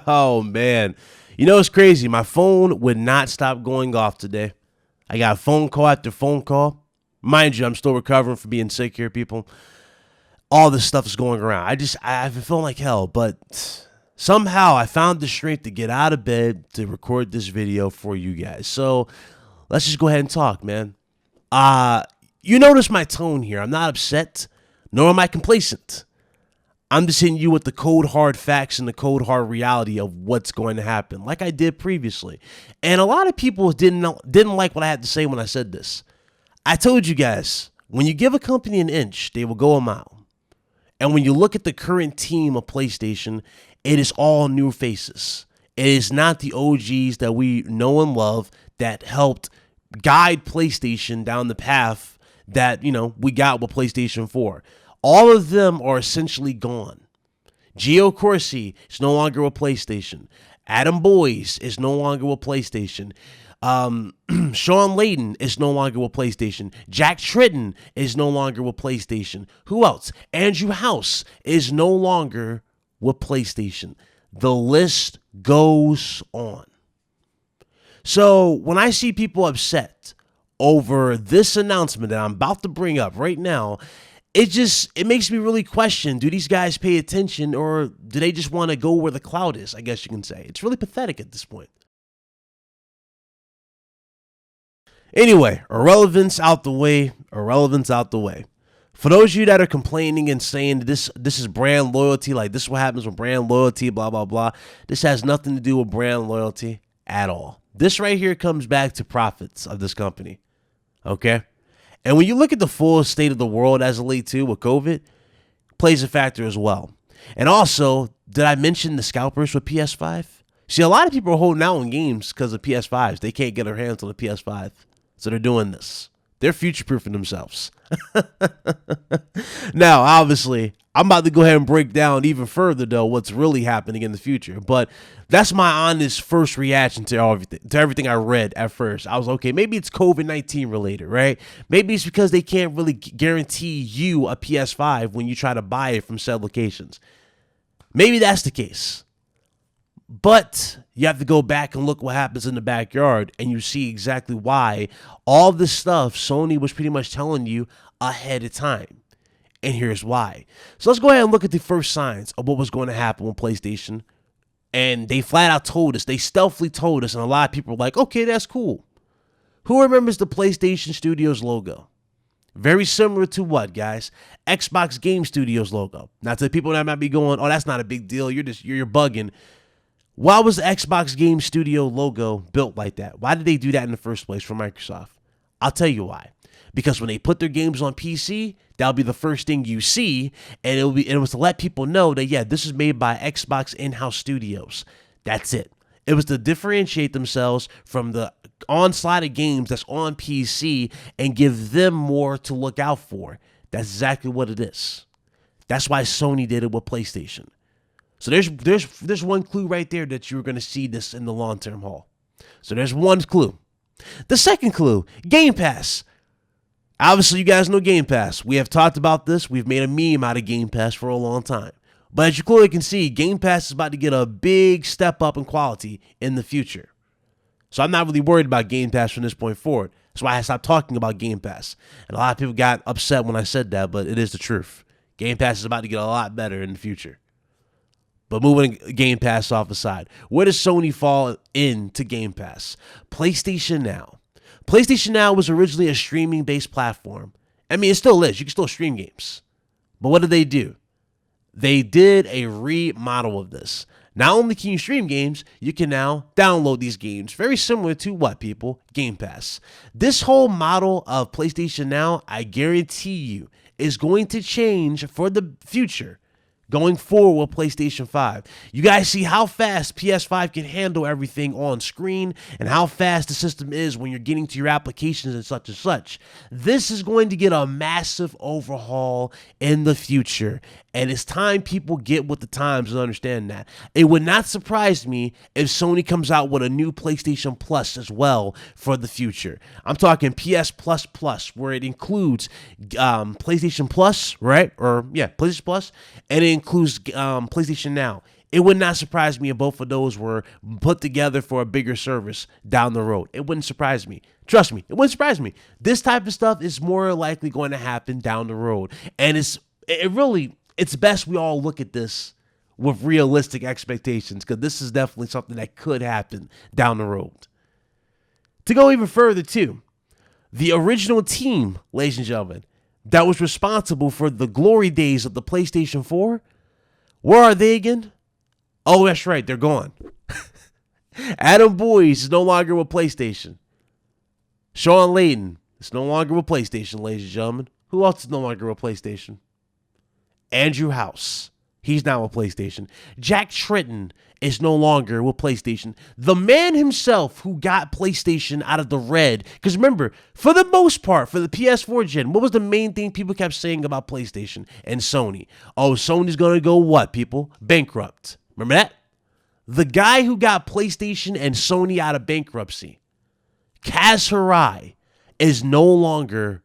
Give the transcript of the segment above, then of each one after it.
Oh man, you know it's crazy. My phone would not stop going off today. I got phone call after phone call. Mind you, I'm still recovering from being sick here, people. All this stuff is going around. I've been feeling like hell, but somehow I found the strength to get out of bed to record this video for you guys. So let's just go ahead and talk, man. You notice my tone here. I'm not upset, nor am I complacent. I'm just hitting you with the cold hard facts and the cold hard reality of what's going to happen, like I did previously. And a lot of people didn't like what I had to say when I said this. I told you guys, when you give a company an inch, they will go a mile. And when you look at the current team of PlayStation, it is all new faces. It is not the OGs that we know and love that helped guide PlayStation down the path that, we got with PlayStation 4. All of them are essentially gone. Gio Corsi is no longer with PlayStation. Adam Boyes is no longer with PlayStation. Sean Layden is no longer with PlayStation. Jack Tritton is no longer with PlayStation. Who else? Andrew House is no longer with PlayStation. The list goes on. So when I see people upset over this announcement that I'm about to bring up right now, it makes me really question, do these guys pay attention or do they just want to go where the cloud is, I guess you can say. It's really pathetic at this point. Anyway, irrelevance out the way. For those of you that are complaining and saying this is brand loyalty, like this is what happens with brand loyalty, blah, blah, blah. This has nothing to do with brand loyalty at all. This right here comes back to profits of this company, okay? And when you look at the full state of the world as of late too with COVID, plays a factor as well. And also, did I mention the scalpers with PS5? See, a lot of people are holding out on games because of PS5s. They can't get their hands on the PS5. So they're doing this. They're future-proofing themselves. Now, obviously, I'm about to go ahead and break down even further, though, what's really happening in the future. But that's my honest first reaction to everything I read at first. I was, okay, maybe it's COVID-19 related, right? Maybe it's because they can't really guarantee you a PS5 when you try to buy it from said locations. Maybe that's the case. But you have to go back and look what happens in the backyard, and you see exactly why all this stuff Sony was pretty much telling you ahead of time. And here's why. So let's go ahead and look at the first signs of what was going to happen with PlayStation. And they flat out told us. They stealthily told us, and a lot of people were like, okay, that's cool. Who remembers the PlayStation Studios logo? Very similar to what, guys? Xbox Game Studios logo. Now, to the people that might be going, oh, that's not a big deal. You're bugging. Why was the Xbox Game Studio logo built like that? Why did they do that in the first place for Microsoft? I'll tell you why. Because when they put their games on PC, that'll be the first thing you see, and it was to let people know that, yeah, this is made by Xbox in-house studios. That's it. It was to differentiate themselves from the onslaught of games that's on PC and give them more to look out for. That's exactly what it is. That's why Sony did it with PlayStation. So there's one clue right there that you're going to see this in the long-term haul. So there's one clue. The second clue, Game Pass. Obviously, you guys know Game Pass. We have talked about this. We've made a meme out of Game Pass for a long time. But as you clearly can see, Game Pass is about to get a big step up in quality in the future. So I'm not really worried about Game Pass from this point forward. That's why I stopped talking about Game Pass. And a lot of people got upset when I said that, but it is the truth. Game Pass is about to get a lot better in the future. But moving Game Pass off the side, where does Sony fall into Game Pass? PlayStation Now. PlayStation Now was originally a streaming-based platform. I mean, it still is. You can still stream games. But what did they do? They did a remodel of this. Not only can you stream games, you can now download these games. Very similar to what, people? Game Pass. This whole model of PlayStation Now, I guarantee you, is going to change for the future. going forward with PlayStation 5. You guys see how fast PS5 can handle everything on screen and how fast the system is when you're getting to your applications and such and such. This is going to get a massive overhaul in the future, and it's time people get with the times and understand that. It would not surprise me if Sony comes out with a new PlayStation Plus as well for the future. I'm talking PS Plus Plus, where it includes PlayStation Plus, right? PlayStation Plus, and it includes PlayStation Now. It would not surprise me if both of those were put together for a bigger service down the road. It wouldn't surprise me. Trust me, it wouldn't surprise me. This type of stuff is more likely going to happen down the road. And it's best we all look at this with realistic expectations, because this is definitely something that could happen down the road. To go even further, too, the original team, ladies and gentlemen, that was responsible for the glory days of the PlayStation 4, where are they again? Oh, that's right, they're gone. Adam Boyes is no longer with PlayStation. Sean Layden is no longer with PlayStation, ladies and gentlemen. Who else is no longer with PlayStation? Andrew House. He's now with PlayStation. Jack Tritton is no longer with PlayStation. The man himself who got PlayStation out of the red. Because remember, for the most part, for the PS4 gen, what was the main thing people kept saying about PlayStation and Sony? Oh, Sony's going to go what, people? Bankrupt. Remember that? The guy who got PlayStation and Sony out of bankruptcy, Kaz Hirai, is no longer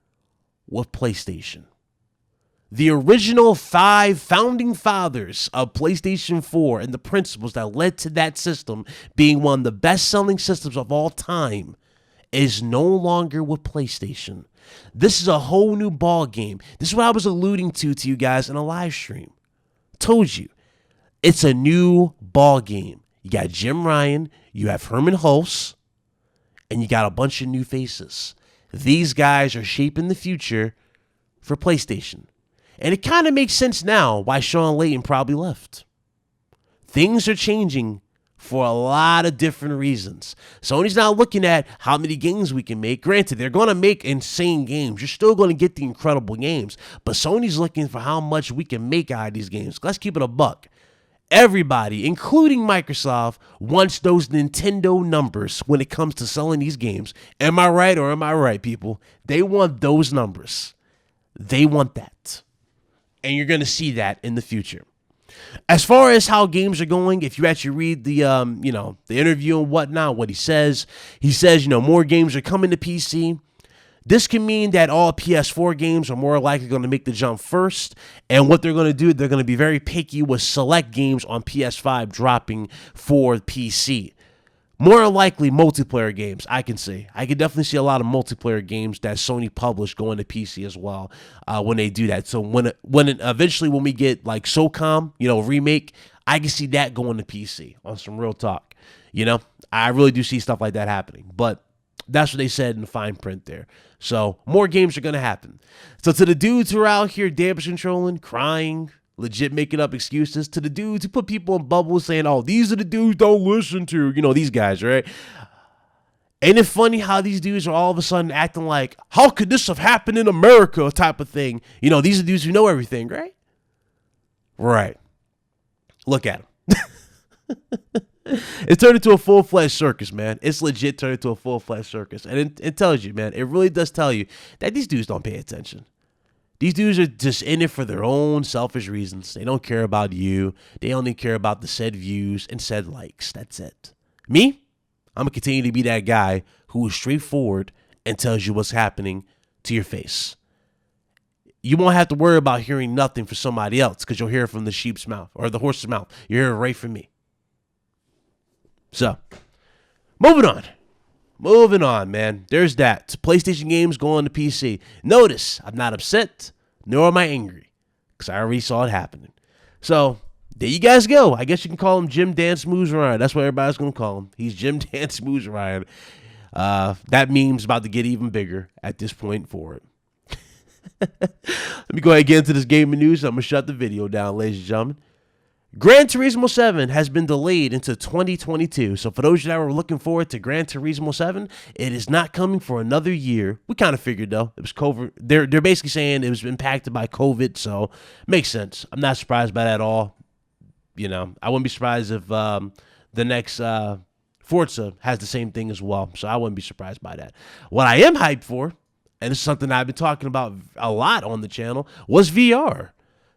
with PlayStation. The original 5 founding fathers of PlayStation 4 and the principles that led to that system being one of the best-selling systems of all time is no longer with PlayStation. This is a whole new ball game. This is what I was alluding to you guys in a live stream. Told you. It's a new ball game. You got Jim Ryan, you have Herman Hulse, and you got a bunch of new faces. These guys are shaping the future for PlayStation. And it kind of makes sense now why Sean Layden probably left. Things are changing for a lot of different reasons. Sony's not looking at how many games we can make. Granted, they're going to make insane games. You're still going to get the incredible games. But Sony's looking for how much we can make out of these games. Let's keep it a buck. Everybody, including Microsoft, wants those Nintendo numbers when it comes to selling these games. Am I right or am I right, people? They want those numbers. They want that. And you're going to see that in the future. As far as how games are going, if you actually read the the interview and whatnot, what he says, more games are coming to PC. This can mean that all PS4 games are more likely going to make the jump first. And what they're going to do, they're going to be very picky with select games on PS5 dropping for PC. More likely multiplayer games, I can say. I can definitely see a lot of multiplayer games that Sony published going to PC as well when they do that. So eventually when we get like SOCOM, remake, I can see that going to PC on some real talk. I really do see stuff like that happening. But that's what they said in the fine print there. So more games are going to happen. So to the dudes who are out here damage controlling, crying, legit making up excuses, to the dudes who put people in bubbles saying, oh, these are the dudes don't listen to, these guys, right? Ain't it funny how these dudes are all of a sudden acting like, how could this have happened in America type of thing? These are dudes who know everything, right? Right. Look at them. It's turned into a full-fledged circus, man. It's legit turned into a full-fledged circus. And it tells you, man, it really does tell you that these dudes don't pay attention. These dudes are just in it for their own selfish reasons. They don't care about you. They only care about the said views and said likes. That's it. Me? I'm going to continue to be that guy who is straightforward and tells you what's happening to your face. You won't have to worry about hearing nothing from somebody else because you'll hear it from the sheep's mouth or the horse's mouth. You'll hear it right from me. So, moving on, man. There's that. PlayStation games going to PC. Notice, I'm not upset, nor am I angry, because I already saw it happening. So, there you guys go. I guess you can call him Jim Dan Smooth Ryan. That's what everybody's going to call him. He's Jim Dan Smooth Ryan. That meme's about to get even bigger at this point forward. Let me go ahead and get into this gaming news. I'm going to shut the video down, ladies and gentlemen. Gran Turismo 7 has been delayed into 2022. So for those that were looking forward to Gran Turismo 7, it is not coming for another year. We kind of figured though. It was COVID. They're basically saying it was impacted by COVID, so makes sense. I'm not surprised by that at all. You know, I wouldn't be surprised if the next Forza has the same thing as well. So I wouldn't be surprised by that. What I am hyped for, and this is something I've been talking about a lot on the channel, was VR.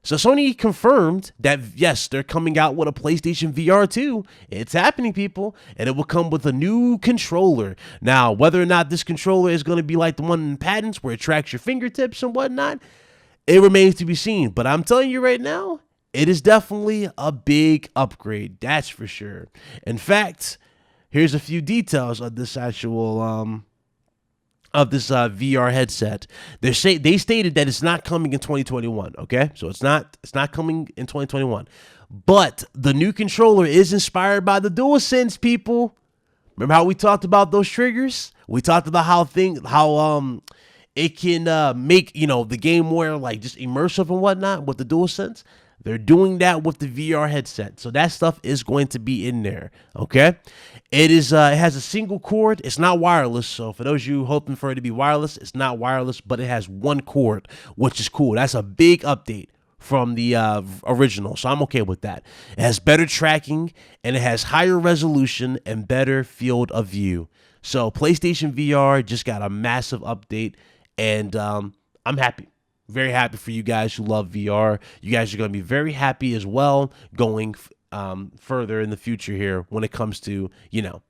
So Sony confirmed that, yes, they're coming out with a PlayStation VR 2. It's happening, people, and it will come with a new controller. Now, whether or not this controller is going to be like the one in patents where it tracks your fingertips and whatnot, it remains to be seen. But I'm telling you right now, it is definitely a big upgrade. That's for sure. In fact, here's a few details of this actual VR headset. They stated that it's not coming in 2021. Okay, so it's not coming in 2021. But the new controller is inspired by the DualSense, people. Remember how we talked about those triggers? We talked about how it can make the game more like just immersive and whatnot with the DualSense. They're doing that with the VR headset. So that stuff is going to be in there. Okay. It has a single cord. It's not wireless. So for those of you hoping for it to be wireless, it's not wireless, but it has one cord, which is cool. That's a big update from the original. So I'm okay with that. It has better tracking and it has higher resolution and better field of view. So PlayStation VR just got a massive update, and I'm happy. Very happy for you guys who love VR. You guys are going to be very happy as well going further in the future here when it comes to,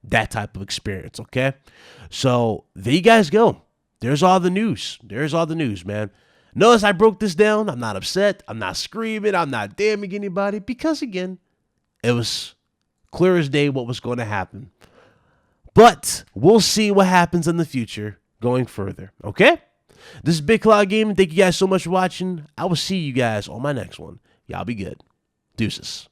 that type of experience, okay? So there you guys go. There's all the news. There's all the news, man. Notice I broke this down. I'm not upset. I'm not screaming. I'm not damning anybody because, again, it was clear as day what was going to happen. But we'll see what happens in the future going further, okay? This is Big Cloud Gaming. Thank you guys so much for watching. I will see you guys on my next one. Y'all be good. Deuces.